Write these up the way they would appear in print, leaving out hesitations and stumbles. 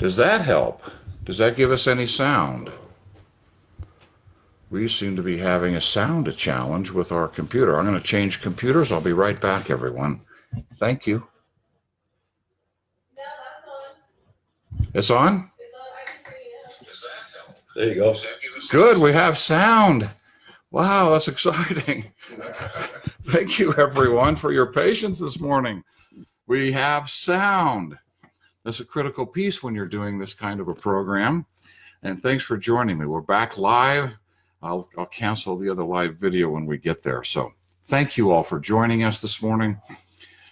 Does that help? Does that give us any sound? We seem to be having a sound challenge with our computer. I'm going to change computers. I'll be right back, everyone. Thank you. No, that's on. It's on? It's on. I can bring it up. Does that help? There you go. Good. We have sound. Wow, that's exciting. Thank you, everyone, for your patience this morning. We have sound. That's a critical piece when you're doing this kind of a program. And thanks for joining me. We're back live. I'll cancel the other live video when we get there. So thank you all for joining us this morning.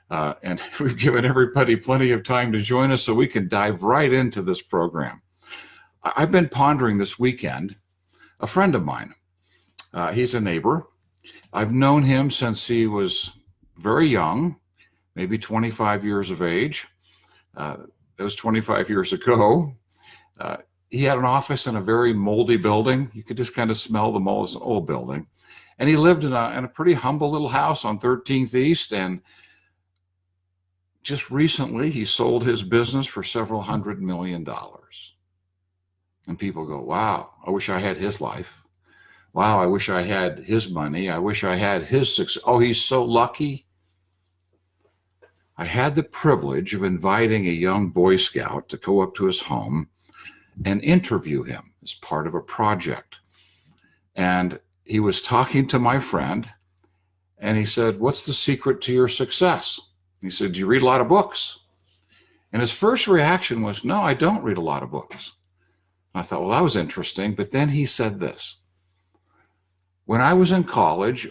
And we've given everybody plenty of time to join us so we can dive right into this program. I've been pondering this weekend, a friend of mine. He's a neighbor. I've known him since he was very young, maybe 25 years of age. That was 25 years ago. He had an office in a very moldy building. You could just kind of smell the mold. It's an old building. And he lived in a pretty humble little house on 13th East. And just recently, he sold his business for several $100 million. And people go, wow, I wish I had his life. Wow, I wish I had his money. I wish I had his success. Oh, he's so lucky. I had the privilege of inviting a young Boy Scout to go up to his home and interview him as part of a project. And he was talking to my friend, and he said, what's the secret to your success? He said, do you read a lot of books? And his first reaction was, no, I don't read a lot of books. I thought, well, that was interesting. But then he said this. When I was in college,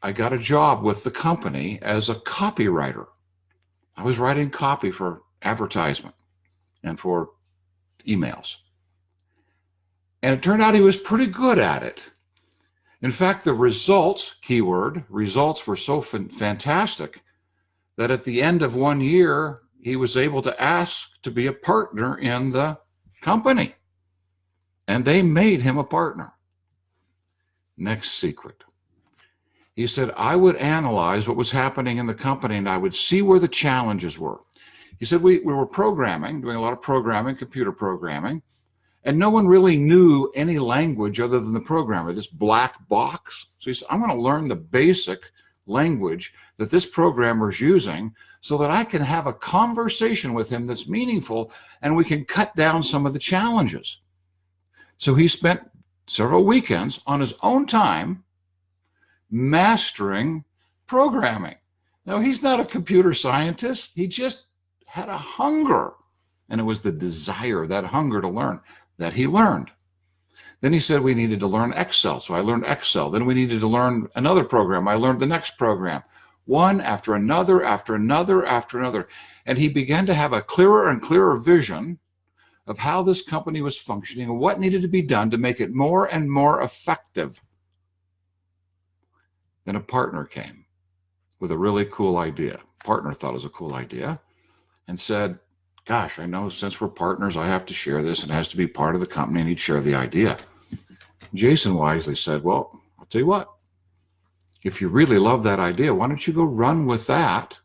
I got a job with the company as a copywriter. I was writing copy for advertisement and for emails. And it turned out he was pretty good at it. In fact, the results, keyword, results were so fantastic that at the end of 1 year, he was able to ask to be a partner in the company. And they made him a partner. Next secret. He said, I would analyze what was happening in the company and I would see where the challenges were. He said, we were programming, doing a lot of programming, computer programming, and no one really knew any language other than the programmer, this black box. So he said, I'm going to learn the basic language that this programmer is using so that I can have a conversation with him that's meaningful and we can cut down some of the challenges. So he spent several weekends on his own time mastering programming. Now, he's not a computer scientist. He just had a hunger. And it was the desire, that hunger to learn, that he learned. Then he said we needed to learn Excel. So I learned Excel. Then we needed to learn another program. I learned the next program. One after another, after another, after another. And he began to have a clearer and clearer vision of how this company was functioning and what needed to be done to make it more and more effective. Then a partner came with a really cool idea. Partner thought it was a cool idea and said, gosh, I know since we're partners, I have to share this and it has to be part of the company and he'd share the idea. Jason wisely said, well, I'll tell you what, if you really love that idea, why don't you go run with that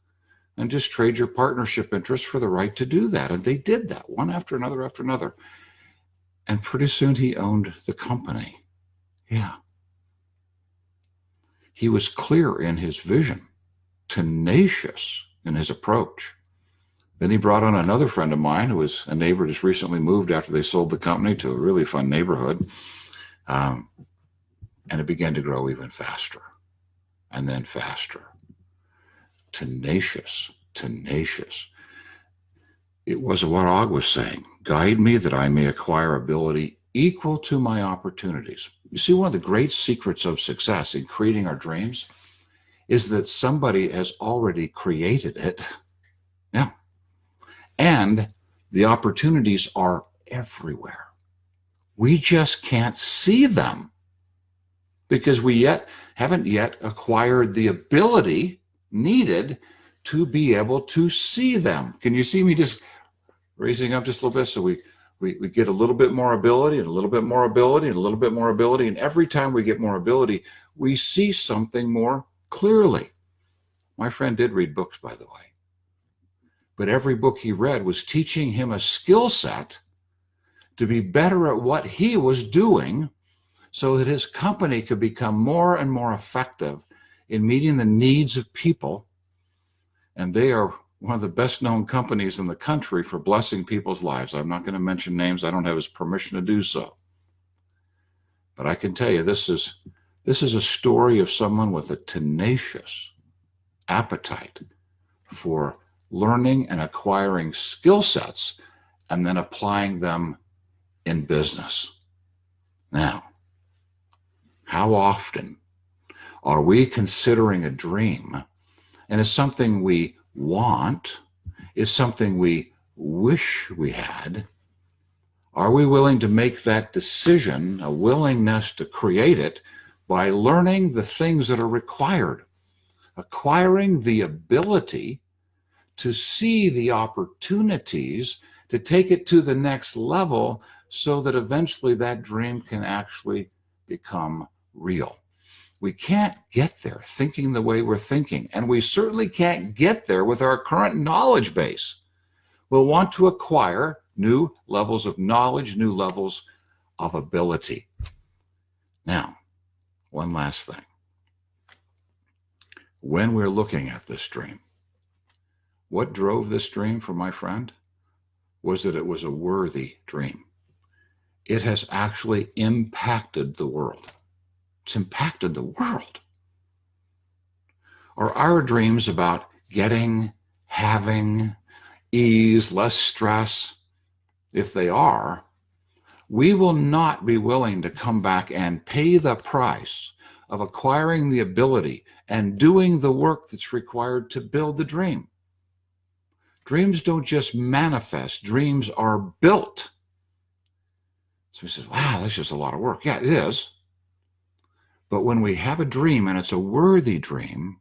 and just trade your partnership interests for the right to do that? And they did that one after another after another. And pretty soon he owned the company. Yeah. He was clear in his vision, tenacious in his approach. Then he brought on another friend of mine who was a neighbor, just recently moved after they sold the company to a really fun neighborhood. And it began to grow even faster and then faster. Tenacious, tenacious. It was what Og was saying. Guide me that I may acquire ability equal to my opportunities. You see, one of the great secrets of success in creating our dreams is that somebody has already created it. Yeah. And the opportunities are everywhere. We just can't see them because we haven't yet acquired the ability needed to be able to see them. Can you see me just raising up just a little bit so we get a little bit more ability and a little bit more ability and a little bit more ability, and every time we get more ability, we see something more clearly. My friend did read books, by the way. but every book he read was teaching him a skill set to be better at what he was doing so that his company could become more and more effective in meeting the needs of people. And they are one of the best known companies in the country for blessing people's lives. I'm not going to mention names. I don't have his permission to do so. But I can tell you, this is a story of someone with a tenacious appetite for learning and acquiring skill sets and then applying them in business. Now, how often are we considering a dream and it's something we want, is something we wish we had? Are we willing to make that decision, a willingness to create it, by learning the things that are required, acquiring the ability to see the opportunities to take it to the next level so that eventually that dream can actually become real? We can't get there thinking the way we're thinking, and we certainly can't get there with our current knowledge base. We'll want to acquire new levels of knowledge, new levels of ability. Now, one last thing. When we're looking at this dream, what drove this dream for my friend was that it was a worthy dream. It has actually impacted the world. It's impacted the world. Are our dreams about getting, having, ease, less stress? If they are, we will not be willing to come back and pay the price of acquiring the ability and doing the work that's required to build the dream. Dreams don't just manifest, dreams are built. So he says, wow, that's just a lot of work. Yeah, it is. But when we have a dream and it's a worthy dream,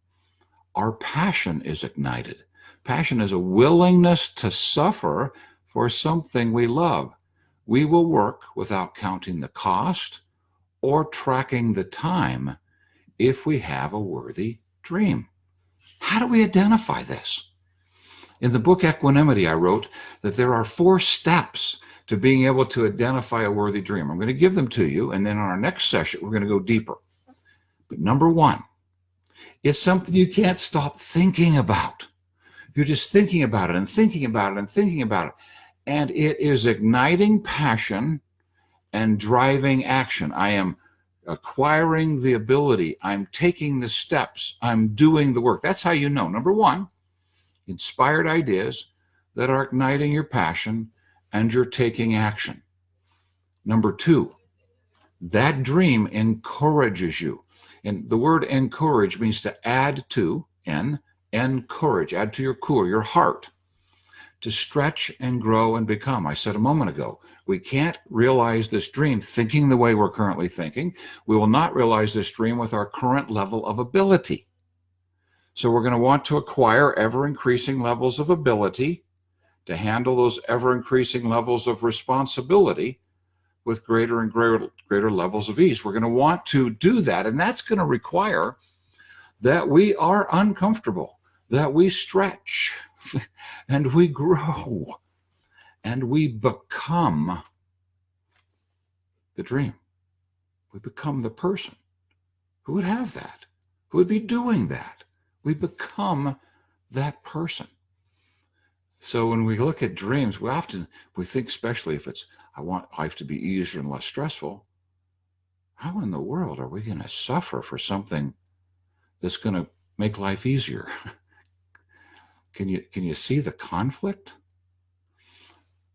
our passion is ignited. Passion is a willingness to suffer for something we love. We will work without counting the cost or tracking the time if we have a worthy dream. How do we identify this? In the book Equanimity, I wrote that there are 4 steps to being able to identify a worthy dream. I'm going to give them to you, and then on our next session, we're going to go deeper. But number 1, it's something you can't stop thinking about. You're just thinking about it and thinking about it and thinking about it. And it is igniting passion and driving action. I am acquiring the ability. I'm taking the steps. I'm doing the work. That's how you know. Number 1, inspired ideas that are igniting your passion and you're taking action. Number 2, that dream encourages you. And the word encourage means to add to, encourage, add to your core, your heart, to stretch and grow and become. I said a moment ago, we can't realize this dream thinking the way we're currently thinking. We will not realize this dream with our current level of ability. So we're going to want to acquire ever-increasing levels of ability to handle those ever-increasing levels of responsibility with greater and greater levels of ease. We're going to want to do that, and that's going to require that we are uncomfortable, that we stretch, and we grow, and we become the dream. We become the person who would have that, who would be doing that. We become that person. So when we look at dreams, we think, especially if it's, I want life to be easier and less stressful. How in the world are we going to suffer for something that's going to make life easier? Can you see the conflict?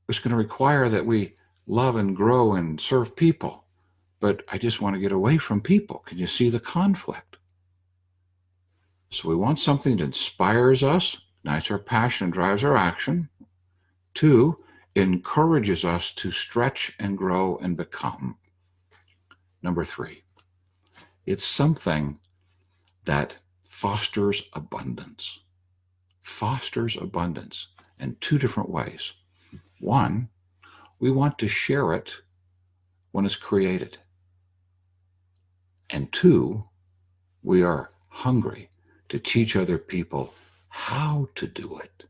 It's going to require that we love and grow and serve people, but I just want to get away from people. Can you see the conflict? So we want something that inspires us, ignites our passion, drives our action. 2, encourages us to stretch and grow and become. Number 3, it's something that fosters abundance. Fosters abundance in 2 different ways. 1, we want to share it when it's created. And 2, we are hungry to teach other people how to do it.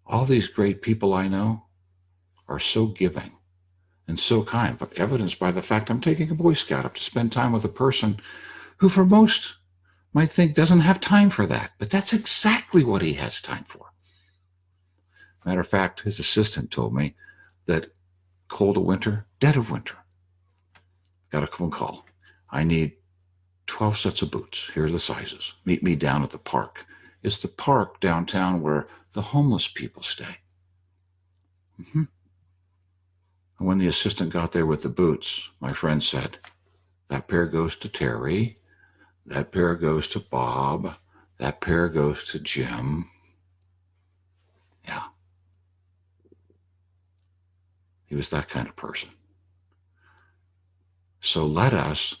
All these great people I know are so giving and so kind, but evidenced by the fact I'm taking a Boy Scout up to spend time with a person who for most might think doesn't have time for that, but that's exactly what he has time for. Matter of fact, his assistant told me that cold of winter, dead of winter, got a phone call. I need 12 sets of boots. Here are the sizes. Meet me down at the park. It's the park downtown where the homeless people stay. And when the assistant got there with the boots, my friend said, that pair goes to Terry. That pair goes to Bob. That pair goes to Jim. Yeah. He was that kind of person. So let us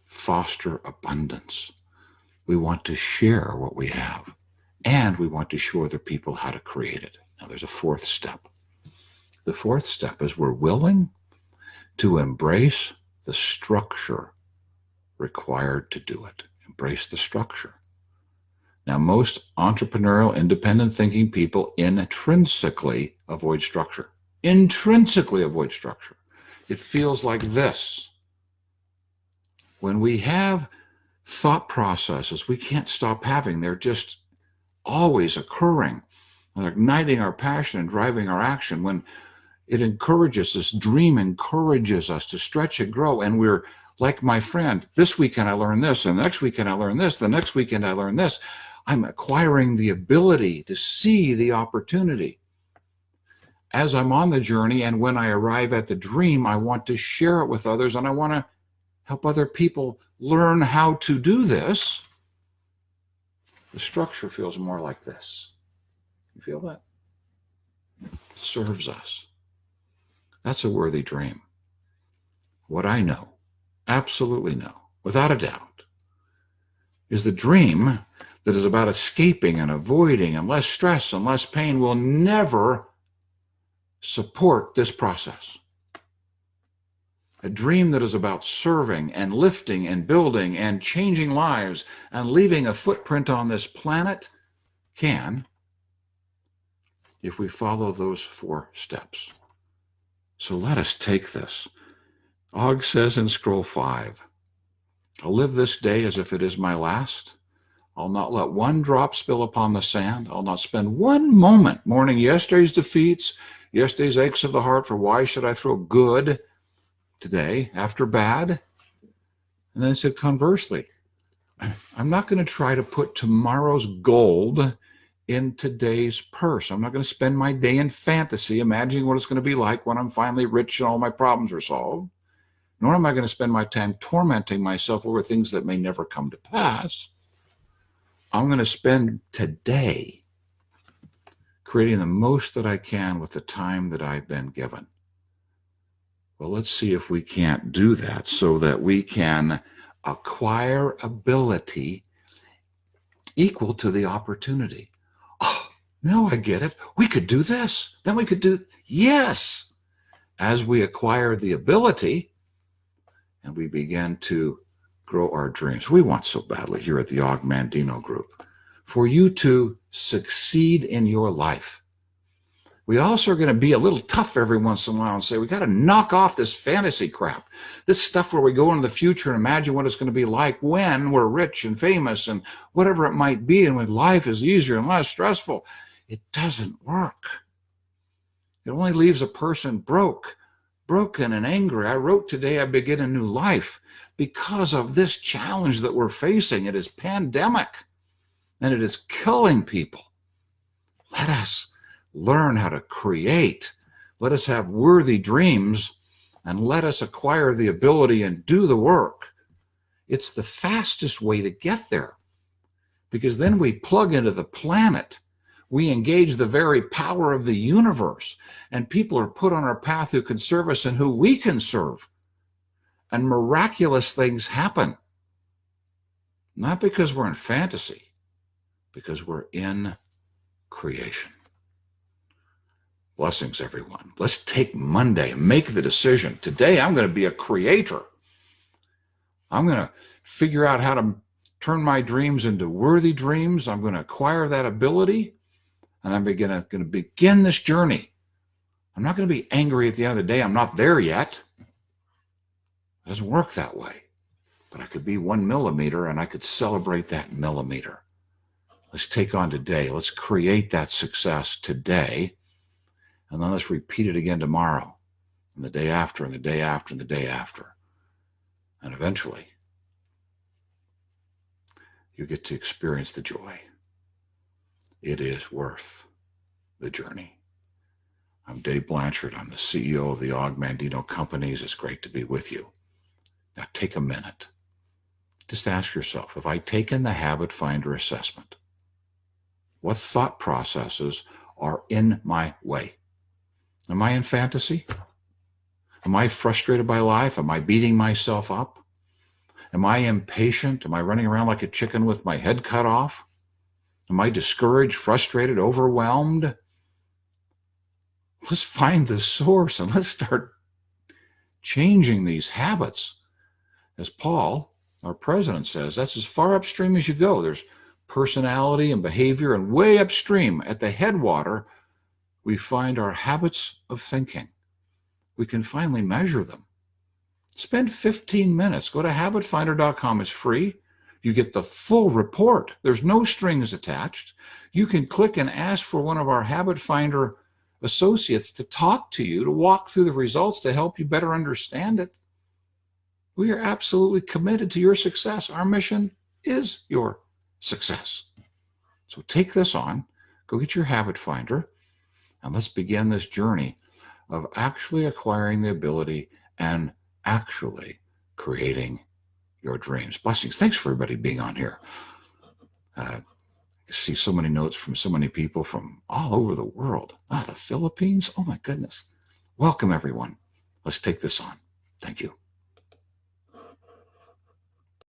foster abundance. We want to share what we have, and we want to show other people how to create it. Now, there's a fourth step. The fourth step is we're willing to embrace the structure required to do it. Embrace the structure. Now, most entrepreneurial, independent thinking people intrinsically avoid structure. Intrinsically avoid structure. It feels like this. When we have thought processes we can't stop having, they're just always occurring. They're igniting our passion and driving our action. When it encourages, this dream encourages us to stretch and grow, and we're like my friend, this weekend I learned this, and the next weekend I learned this, the next weekend I learned this. I'm acquiring the ability to see the opportunity. As I'm on the journey, and when I arrive at the dream, I want to share it with others, and I want to help other people learn how to do this. The structure feels more like this. You feel that? It serves us. That's a worthy dream. What I know, absolutely know, without a doubt, is the dream that is about escaping and avoiding and less stress and less pain will never support this process. A dream that is about serving and lifting and building and changing lives and leaving a footprint on this planet can, if we follow those 4 steps. So let us take this. Og says in scroll 5, I'll live this day as if it is my last. I'll not let one drop spill upon the sand. I'll not spend one moment mourning yesterday's defeats, yesterday's aches of the heart, for why should I throw good today after bad? And then it said conversely, I'm not going to try to put tomorrow's gold in today's purse. I'm not going to spend my day in fantasy imagining what it's going to be like when I'm finally rich and all my problems are solved. Nor am I going to spend my time tormenting myself over things that may never come to pass. I'm going to spend today creating the most that I can with the time that I've been given. Well, let's see if we can't do that so that we can acquire ability equal to the opportunity. Oh, now I get it. We could do this. Then we could do, yes. As we acquire the ability and we begin to grow our dreams. We want so badly here at the Mandino Group for you to succeed in your life. We also are going to be a little tough every once in a while and say, we got to knock off this fantasy crap. This stuff where we go into the future and imagine what it's going to be like when we're rich and famous and whatever it might be, and when life is easier and less stressful. It doesn't work. It only leaves a person broken and angry. I wrote today, I begin a new life because of this challenge that we're facing. It is pandemic and it is killing people. Let us learn how to create. Let us have worthy dreams and let us acquire the ability and do the work. It's the fastest way to get there because then we plug into the planet. We engage the very power of the universe, and people are put on our path who can serve us and who we can serve. And miraculous things happen. Not because we're in fantasy, because we're in creation. Blessings, everyone. Let's take Monday and make the decision. Today, I'm going to be a creator. I'm going to figure out how to turn my dreams into worthy dreams. I'm going to acquire that ability. and I'm going to begin this journey. I'm not going to be angry at the end of the day. I'm not there yet. It doesn't work that way. But I could be 1 millimeter, and I could celebrate that millimeter. Let's take on today. Let's create that success today, and then let's repeat it again tomorrow, and the day after, and the day after, and the day after. And eventually, you get to experience the joy. It is worth the journey. I'm Dave Blanchard. I'm the CEO of the Mandino Companies. It's great to be with you. Now take a minute. Just ask yourself, have I taken the Habit Finder assessment? What thought processes are in my way? Am I in fantasy? Am I frustrated by life? Am I beating myself up? Am I impatient? Am I running around like a chicken with my head cut off? Am I discouraged, frustrated, overwhelmed? Let's find the source and let's start changing these habits. As Paul, our president, says, that's as far upstream as you go. There's personality and behavior, and way upstream at the headwater, we find our habits of thinking. We can finally measure them. Spend 15 minutes. Go to habitfinder.com. It's free. You get the full report. There's no strings attached. You can click and ask for one of our Habit Finder associates to talk to you, to walk through the results, to help you better understand it. We are absolutely committed to your success. Our mission is your success. So take this on, go get your Habit Finder, and let's begin this journey of actually acquiring the ability and actually creating your dreams. Blessings. Thanks for everybody being on here. I see so many notes from so many people from all over the world. The Philippines. Oh my goodness. Welcome everyone. Let's take this on. Thank you.